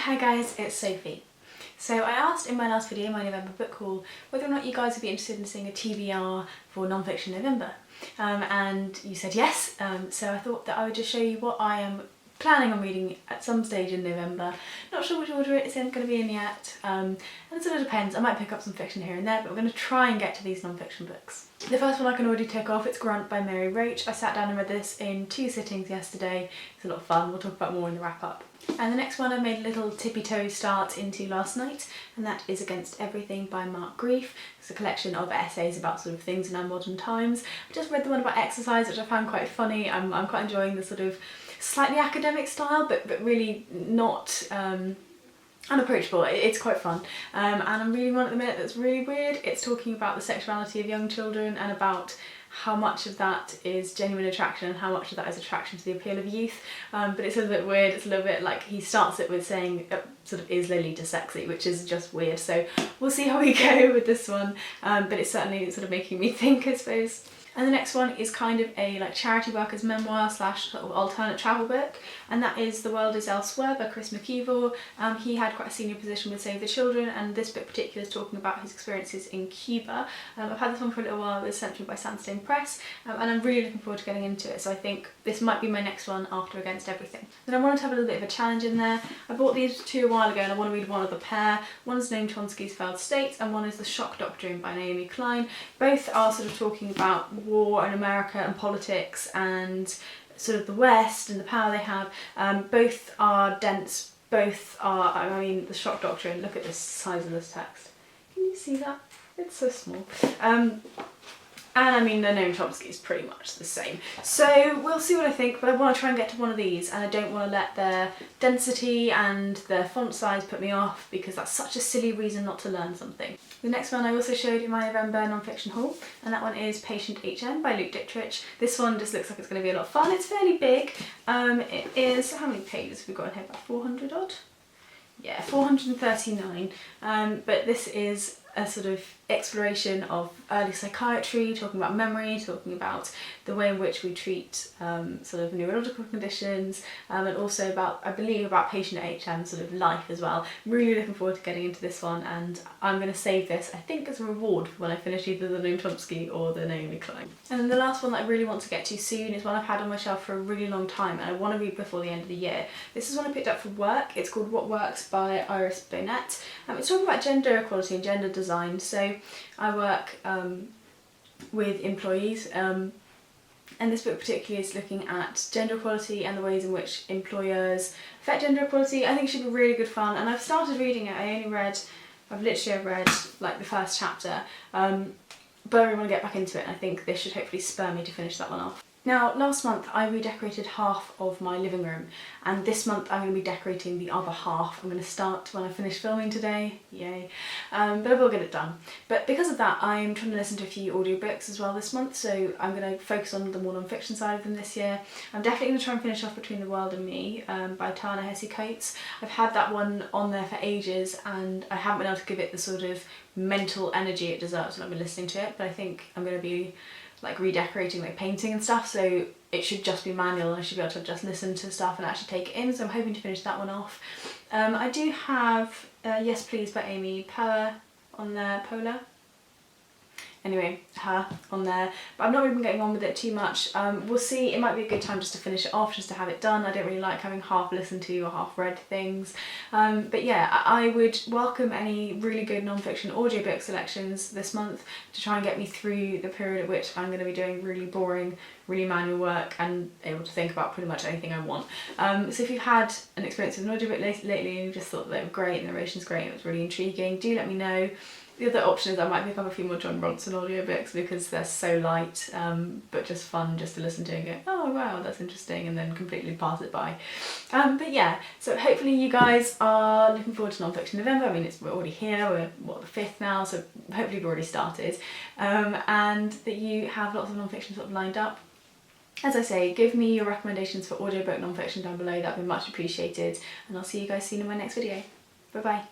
Hi guys, it's Sophie. So I asked in my last video, my November book haul, whether or not you guys would be interested in seeing a TBR for Non-Fiction November. And you said yes, so I thought that I would just show you what I am planning on reading at some stage in November. Not sure which order it's going to be in yet, and it sort of depends. I might pick up some fiction here and there, but I'm going to try and get to these non-fiction books. The first one I can already tick off, it's Grunt by Roach. I sat down and read this in 2 sittings yesterday. It's a lot of fun, we'll talk about more in the wrap up. And the next one I made a little tippy-toe start into last night, and that is Against Everything by Mark Grief. It's a collection of essays about sort of things in our modern times. I just read the one about exercise, which I found quite funny. I'm quite enjoying the sort of slightly academic style, but really not unapproachable. It's quite fun. And I'm reading one at the minute that's really weird. It's talking about the sexuality of young children and about how much of that is genuine attraction and how much of that is attraction to the appeal of youth. But it's a little bit weird. It's a little bit like he starts it with saying sort of, is Lolita sexy, which is just weird. So we'll see how we go with this one. But it's certainly sort of making me think, I suppose. And the next one is kind of a charity worker's memoir slash sort of alternate travel book, and that is The World Is Elsewhere by McIvor. He had quite a senior position with Save the Children, and this book particularly is talking about his experiences in Cuba. I've had this one for a little while. It was sent to me by Sandstone Press, and I'm really looking forward to getting into it, so I think this might be my next one after Against Everything. Then I wanted to have a little bit of a challenge in there. I bought these two a while ago and I want to read one of the pair. One is Noam Chomsky's Failed States and one is The Shock Doctrine by Naomi Klein. Both are sort of talking about war and America and politics and sort of the West and the power they have. Both are dense, both are, I mean, The Shock Doctrine, look at the size of this text. Can you see that? It's so small. And I mean, the Noam Chomsky is pretty much the same. So we'll see what I think, but I want to try and get to one of these, and I don't want to let their density and their font size put me off, because that's such a silly reason not to learn something. The next one I also showed in my November non-fiction haul, and that one is Patient HM by Dittritch. This one just looks like it's going to be a lot of fun. It's fairly big. It is, how many pages have we got in here? About 400 odd? Yeah, 439. But this is a sort of exploration of early psychiatry, talking about memory, talking about the way in which we treat sort of neurological conditions, and also about, I believe, about patient HM sort of life as well. Really looking forward to getting into this one, and I'm going to save this, I think, as a reward for when I finish either the Noam Chomsky or the Naomi Klein. And then the last one that I really want to get to soon is one I've had on my shelf for a really long time and I want to read before the end of the year. This is one I picked up for work. It's called What Works by Bohnet. It's talking about gender equality and gender design. So I work with employees, and this book particularly is looking at gender equality and the ways in which employers affect gender equality. I think it should be really good fun, and I've started reading it. I've literally read like the first chapter, but I really want to get back into it, and I think this should hopefully spur me to finish that one off. Now, last month I redecorated half of my living room, and this month I'm going to be decorating the other half. I'm going to start when I finish filming today, yay, but I will get it done. But because of that, I'm trying to listen to a few audiobooks as well this month, so I'm going to focus on the more non-fiction side of them this year. I'm definitely going to try and finish off Between the World and Me by Ta-Nehisi. I've had that one on there for ages and I haven't been able to give it the sort of mental energy it deserves when I've been listening to it, but I think I'm going to be like redecorating, like painting and stuff, so it should just be manual and I should be able to just listen to stuff and actually take it in, so I'm hoping to finish that one off. I do have Yes Please by Amy Poehler on there, anyway, her on there, but I've not really been getting on with it too much. We'll see, it might be a good time just to finish it off, just to have it done. I don't really like having half listened to or half read things, but yeah, I would welcome any really good non-fiction audiobook selections this month to try and get me through the period at which I'm going to be doing really boring, really manual work and able to think about pretty much anything I want. So if you've had an experience with an audiobook lately and you just thought that they were great and the narration's great and it was really intriguing, do let me know. The other option is I might pick up a few more John Ronson audiobooks because they're so light, but just fun just to listen to and go, oh wow, that's interesting, and then completely pass it by. But yeah, so hopefully you guys are looking forward to Non-Fiction November. I mean, we're already here, we're the 5th now, so hopefully we've already started, and that you have lots of non-fiction sort of lined up. As I say, give me your recommendations for audiobook non-fiction down below, that'd be much appreciated, and I'll see you guys soon in my next video. Bye bye.